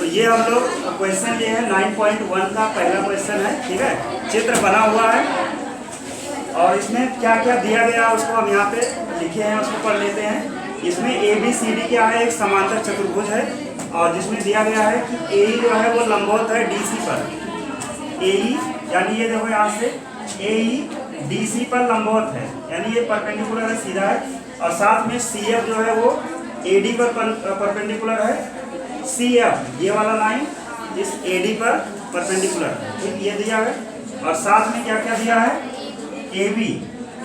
ये हम लोग क्वेश्चन लिए है 9.1 का पहला क्वेश्चन है, ठीक है। चित्र बना हुआ है और इसमें क्या क्या दिया गया उसको हम यहाँ पे लिखे हैं, उसको पढ़ लेते हैं। इसमें ABCD क्या है, एक समांतर चतुर्भुज है और जिसमें दिया गया है कि AE जो है वो लंबवत है DC पर। AE यानी ये देखो यहाँ से AE DC पर लंबवत है, यानी ये परपेंडिकुलर है, सीधा है। और साथ में CF जो है वो AD पर परपेंडिकुलर है। CF ये वाला लाइन इस AD पर परपेंडिकुलर है, ठीक, ये दिया है। और साथ में क्या क्या दिया है, AB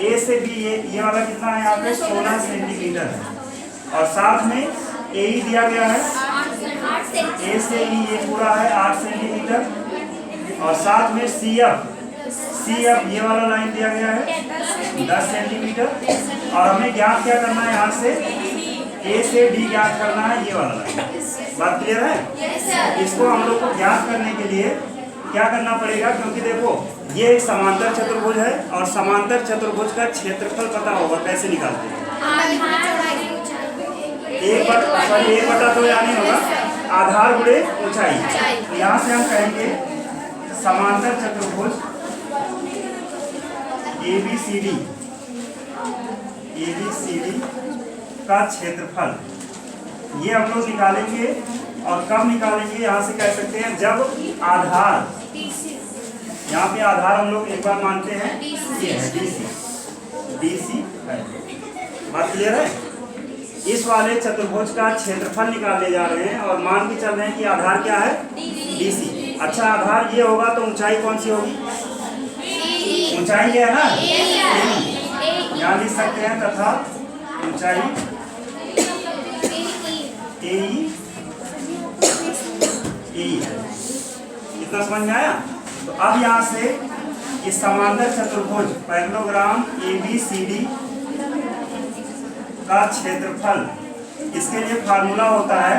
A से B ये वाला कितना है यहाँ पे 16 सेंटीमीटर है। और साथ में AE दिया गया है, A से E ये पूरा है 8 सेंटीमीटर। और साथ में CF ये वाला लाइन दिया गया है 10 सेंटीमीटर। और हमें ज्ञात क्या करना है, यहाँ से A से D ज्ञात करना है, ये वाला लाइन। बात क्लियर है? इसको हम लोग को ज्ञात करने के लिए क्या करना पड़ेगा, क्योंकि देखो ये एक समांतर चतुर्भुज है और समांतर चतुर्भुज का क्षेत्रफल पता होगा, कैसे निकालते हैं। एक बटा तो यहाँ नहीं होगा, आधार गुणे ऊंचाई। यहाँ से हम कहेंगे समांतर चतुर्भुज ABCD का क्षेत्रफल ये हम लोग निकालेंगे। और कब निकालेंगे, यहाँ से कह सकते हैं जब आधार, यहाँ पे आधार हम लोग एक बार मानते हैं ये है DC है। बात क्लियर है? इस वाले चतुर्भुज का क्षेत्रफल निकालने जा रहे हैं और मान के चल रहे हैं कि आधार क्या है, DC। अच्छा, आधार ये होगा तो ऊंचाई कौन सी होगी, ऊंचाई है ना, यहाँ लिख सकते हैं, तथा ऊंचाई AE है। इतना समझ में आया? तो अब यहाँ से इस समांतर चतुर्भुज पैरेललोग्राम ABCD का क्षेत्रफल, इसके लिए फार्मूला होता है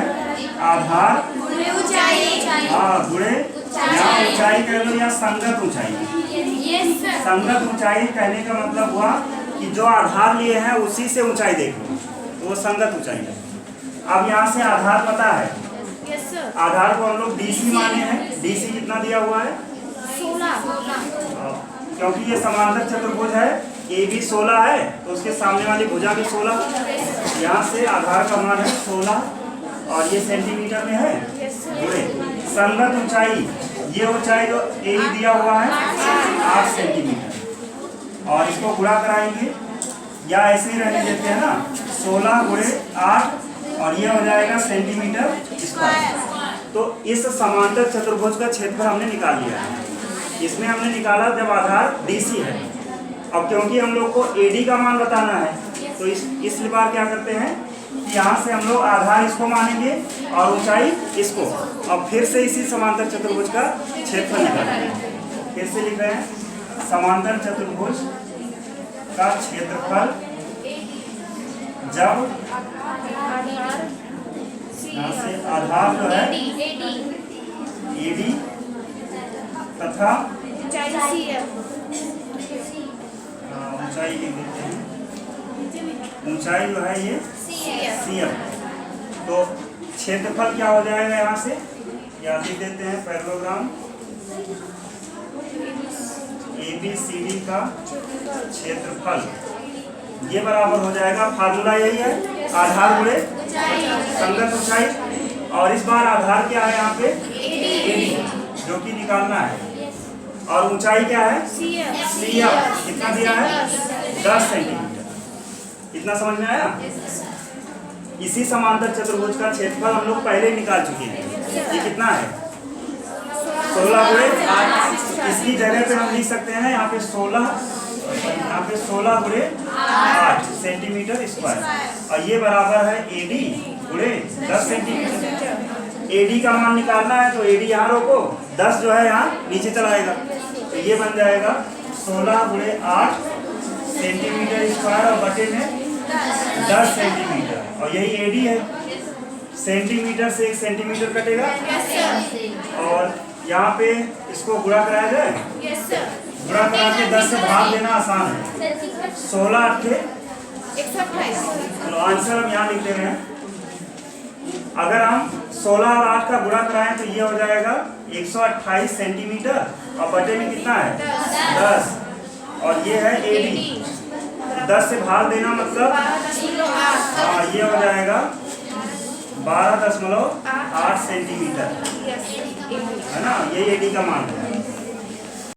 आधार गुणे ऊंचाई। हाँ, गुणे यहाँ ऊंचाई कह लो या संगत ऊंचाई। संगत ऊंचाई कहने का मतलब हुआ कि जो आधार लिए हैं उसी से ऊंचाई देखो, तो वो संगत ऊंचाई है। अब यहाँ से आधार पता है, आधार को हम लोग DC माने हैं। DC कितना दिया हुआ है, 16। क्योंकि ये समांतर चतुर्भुज है, AB 16 है तो उसके सामने वाली भुजा भी 16। यहाँ से आधार का मान है 16 और ये सेंटीमीटर में है। गुणे संगत ऊंचाई, ये ऊंचाई जो AE दिया हुआ है 8 सेंटीमीटर। और इसको गुणा कराएंगे या ऐसे ही रहने देते हैं ना, 16 गुणे 8 और ये हो जाएगा सेंटीमीटर स्क्वायर। तो इस समांतर चतुर्भुज का क्षेत्रफल हमने निकाल लिया है। इसमें हमने निकाला जब आधार DC है। अब क्योंकि हम लोग को AD का मान बताना है तो इस बार क्या करते हैं कि यहाँ से हम लोग आधार इसको मानेंगे और ऊंचाई इसको, और फिर से इसी समांतर चतुर्भुज का क्षेत्रफल निकालेंगे। फिर से लिख रहे हैं समांतर चतुर्भुज का क्षेत्रफल जब यहाँ से आधार जो है AD तथा ऊंचाई लिख देते हैं, ऊंचाई जो है ये CF। तो क्षेत्रफल क्या हो जाएगा, यहाँ से या लिख देते हैं पैरेललोग्राम ABCD का क्षेत्रफल, ये बराबर हो जाएगा, फार्मूला यही है, आधार गुणे संगत ऊंचाई। और इस बार आधार क्या है यहाँ पे AD, जो कि निकालना है। और ऊंचाई क्या है CF, कितना दिया है 10 सेंटीमीटर। इतना समझ में आया? इसी समांतर चतुर्भुज का क्षेत्रफल हम लोग पहले निकाल चुके हैं। ये कितना है 16 गुणे 8। इसकी जगह पे हम लिख सकते हैं यहाँ पे 16 गुणे 8 सेंटीमीटर स्क्वायर। और ये बराबर है AD गुणे 10 सेंटीमीटर। AD का मान निकालना है तो AD यहाँ रोको, 10 जो है यहाँ नीचे चलाएगा, तो ये बन जाएगा 16 गुणे 8 सेंटीमीटर स्क्वायर और बटे में 10 सेंटीमीटर। और यही AD है। सेंटीमीटर से 1 सेंटीमीटर कटेगा और यहाँ पे इसको गुणा कराया जाए। गुणा करा के 10 से भाग देना आसान है। 16 8 128। आंसर हम यहाँ लिख दे रहे हैं अगर हम 16 और 8 का गुणा कराएं तो ये हो जाएगा 128 सेंटीमीटर और बटे में कितना है 10 और ये है एडी। 10 से भाग देना मतलब हाँ ये हो जाएगा 12.8 सेंटीमीटर है ना, ये एडी का मान है।